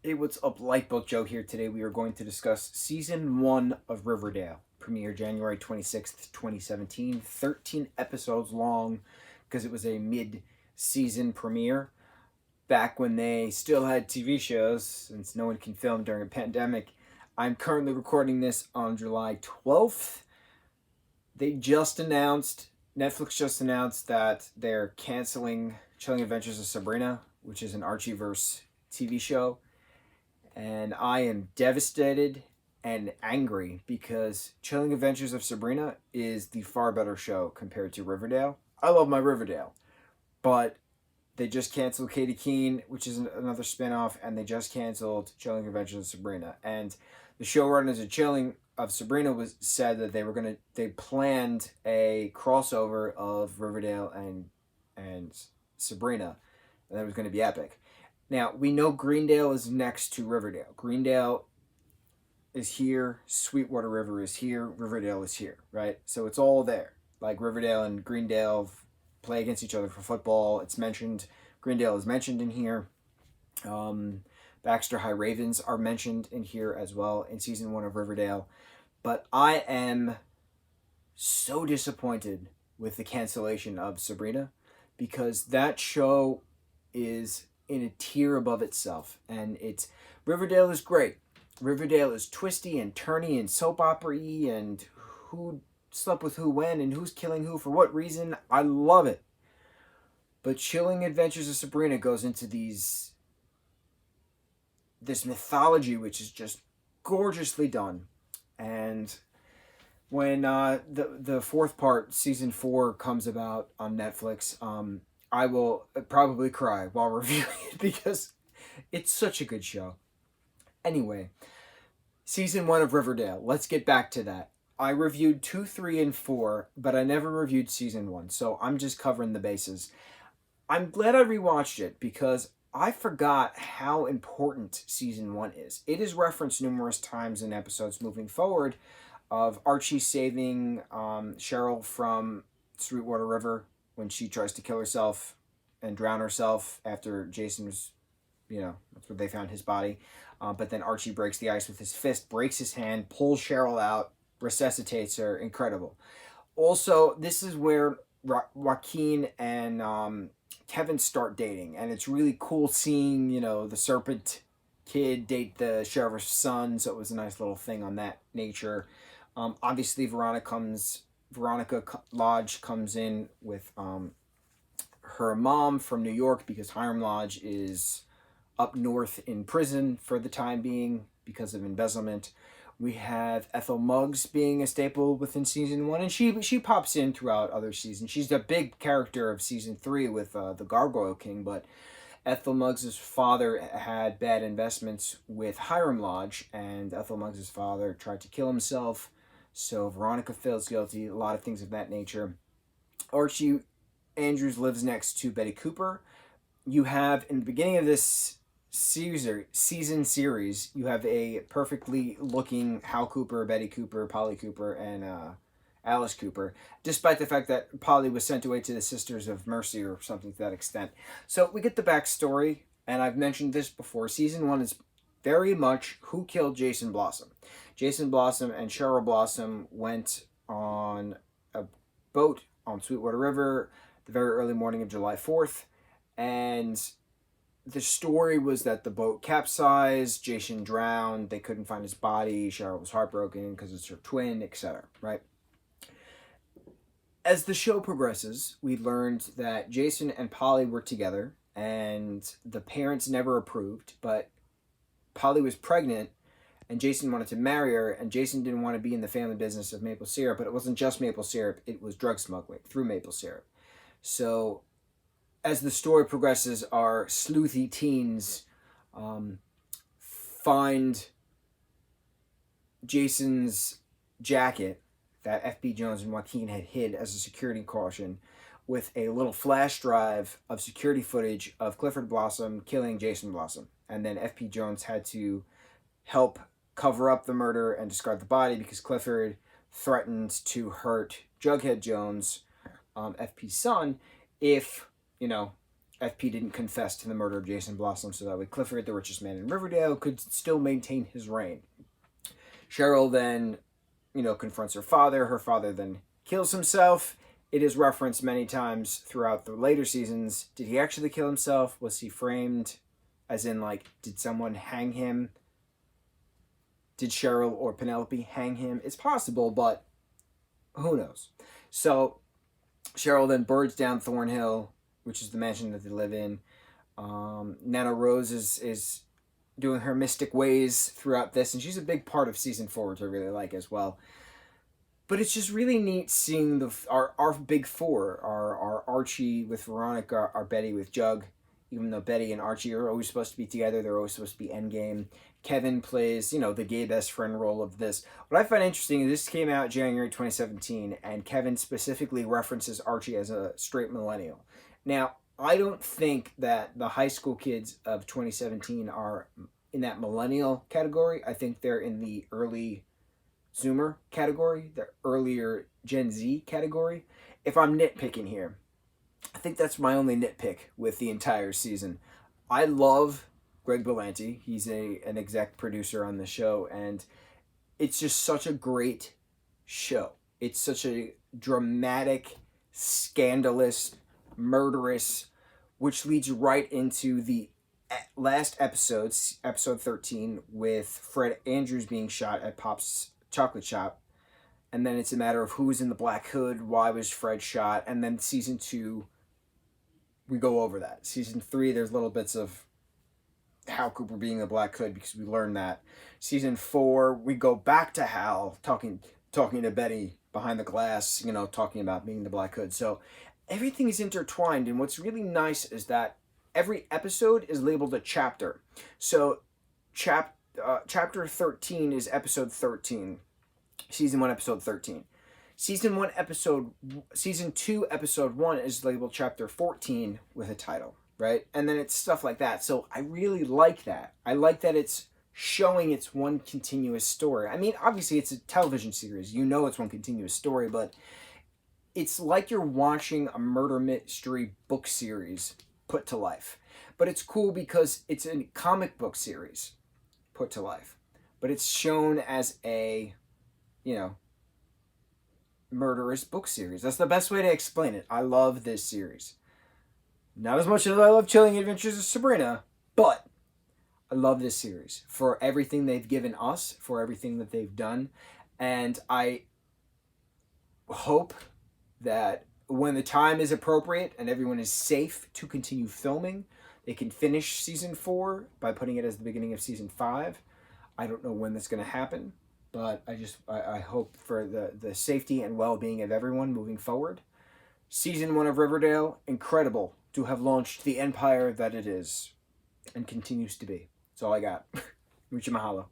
Hey, what's up? Lightboltjoe here. Today we are going to discuss Season 1 of Riverdale. Premiere January 26th, 2017. 13 episodes long because it was a mid-season premiere. Back when they still had TV shows, since no one can film during a pandemic. I'm currently recording this on July 12th. Netflix just announced that they're canceling Chilling Adventures of Sabrina, which is an Archieverse TV show. And I am devastated and angry because Chilling Adventures of Sabrina is the far better show compared to Riverdale. I love my Riverdale, but they just canceled Katie Keene, which is another spinoff, and they just canceled Chilling Adventures of Sabrina. And the showrunners of Chilling of Sabrina said that they planned a crossover of Riverdale and Sabrina, and that was going to be epic. Now, we know Greendale is next to Riverdale. Greendale is here, Sweetwater River is here, Riverdale is here, right? So it's all there. Like Riverdale and Greendale play against each other for football. It's mentioned, Greendale is mentioned in here. Baxter High Ravens are mentioned in here as well in season 1 of Riverdale. But I am so disappointed with the cancellation of Sabrina because that show is in a tier above itself, and Riverdale is great. Riverdale is twisty and turny and soap opera-y, and who slept with who when and who's killing who for what reason. I love it. But Chilling Adventures of Sabrina goes into this mythology which is just gorgeously done. And when the fourth part, season 4, comes about on Netflix, I will probably cry while reviewing it because it's such a good show. Anyway, season 1 of Riverdale. Let's get back to that. I reviewed 2, 3, and 4, but I never reviewed season 1, so I'm just covering the bases. I'm glad I rewatched it because I forgot how important season 1 is. It is referenced numerous times in episodes moving forward of Archie saving Cheryl from Sweetwater River when she tries to kill herself and drown herself after Jason was, that's where they found his body. But then Archie breaks the ice with his fist, breaks his hand, pulls Cheryl out, resuscitates her. Incredible. Also, this is where Joaquin and Kevin start dating, and it's really cool seeing, the serpent kid date the sheriff's son, so it was a nice little thing on that nature. Obviously, Veronica Lodge comes in with her mom from New York because Hiram Lodge is up north in prison for the time being because of embezzlement. We have Ethel Muggs being a staple within season 1, and she pops in throughout other seasons. She's a big character of season 3 with the Gargoyle King, but Ethel Muggs' father had bad investments with Hiram Lodge, and Ethel Muggs' father tried to kill himself. So Veronica feels guilty, a lot of things of that nature. Archie Andrews lives next to Betty Cooper. You have, in the beginning of this season series, you have a perfectly looking Hal Cooper, Betty Cooper, Polly Cooper, and Alice Cooper, despite the fact that Polly was sent away to the Sisters of Mercy or something to that extent. So we get the backstory, and I've mentioned this before. Season 1 is very much who killed Jason Blossom. Jason Blossom and Cheryl Blossom went on a boat on Sweetwater River the very early morning of July 4th, and the story was that the boat capsized, Jason drowned, they couldn't find his body, Cheryl was heartbroken because it's her twin, etc., right? As the show progresses, we learned that Jason and Polly were together, and the parents never approved, but Polly was pregnant, and Jason wanted to marry her, and Jason didn't want to be in the family business of maple syrup, but it wasn't just maple syrup, it was drug smuggling through maple syrup. So as the story progresses, our sleuthy teens find Jason's jacket that F.B. Jones and Joaquin had hid as a security caution with a little flash drive of security footage of Clifford Blossom killing Jason Blossom. And then F.P. Jones had to help cover up the murder and discard the body because Clifford threatened to hurt Jughead Jones, F.P.'s son, if, FP didn't confess to the murder of Jason Blossom, so that way Clifford, the richest man in Riverdale, could still maintain his reign. Cheryl then, confronts her father. Her father then kills himself. It is referenced many times throughout the later seasons. Did he actually kill himself? Was he framed? As in, did someone hang him? Did Cheryl or Penelope hang him? It's possible, but who knows? So Cheryl then burns down Thornhill, which is the mansion that they live in. Nana Rose is doing her mystic ways throughout this, and she's a big part of season 4, which I really like as well. But it's just really neat seeing our big four, our Archie with Veronica, our Betty with Jug. Even though Betty and Archie are always supposed to be together, they're always supposed to be endgame. Kevin plays, the gay best friend role of this. What I find interesting is this came out January 2017, and Kevin specifically references Archie as a straight millennial. Now, I don't think that the high school kids of 2017 are in that millennial category. I think they're in the early Zoomer category, the earlier Gen Z category. If I'm nitpicking here, I think that's my only nitpick with the entire season. I love Greg Berlanti. He's an exec producer on the show, and it's just such a great show. It's such a dramatic, scandalous, murderous, which leads right into the last episode, episode 13, with Fred Andrews being shot at Pop's chocolate shop. And then it's a matter of who's in the Black Hood, why was Fred shot, and then season 2, we go over that. Season 3, there's little bits of Hal Cooper being the Black Hood because we learned that. Season 4, we go back to Hal talking to Betty behind the glass, talking about being the Black Hood. So everything is intertwined, and what's really nice is that every episode is labeled a chapter. So chapter 13 is episode 13. Season 1, episode 13. Season 2, episode 1 is labeled chapter 14 with a title, right? And then it's stuff like that. So I really like that. I like that it's showing it's one continuous story. I mean, obviously it's a television series. It's one continuous story, but it's like you're watching a murder mystery book series put to life. But it's cool because it's a comic book series put to life. But it's shown as a, murderous book series. That's the best way to explain it. I love this series. Not as much as I love Chilling Adventures of Sabrina, but I love this series for everything they've given us, for everything that they've done. And I hope that when the time is appropriate and everyone is safe to continue filming, they can finish season 4 by putting it as the beginning of season 5. I don't know when that's going to happen, but I hope for the safety and well-being of everyone moving forward. Season 1 of Riverdale, incredible to have launched the empire that it is and continues to be. That's all I got. Mucho mahalo.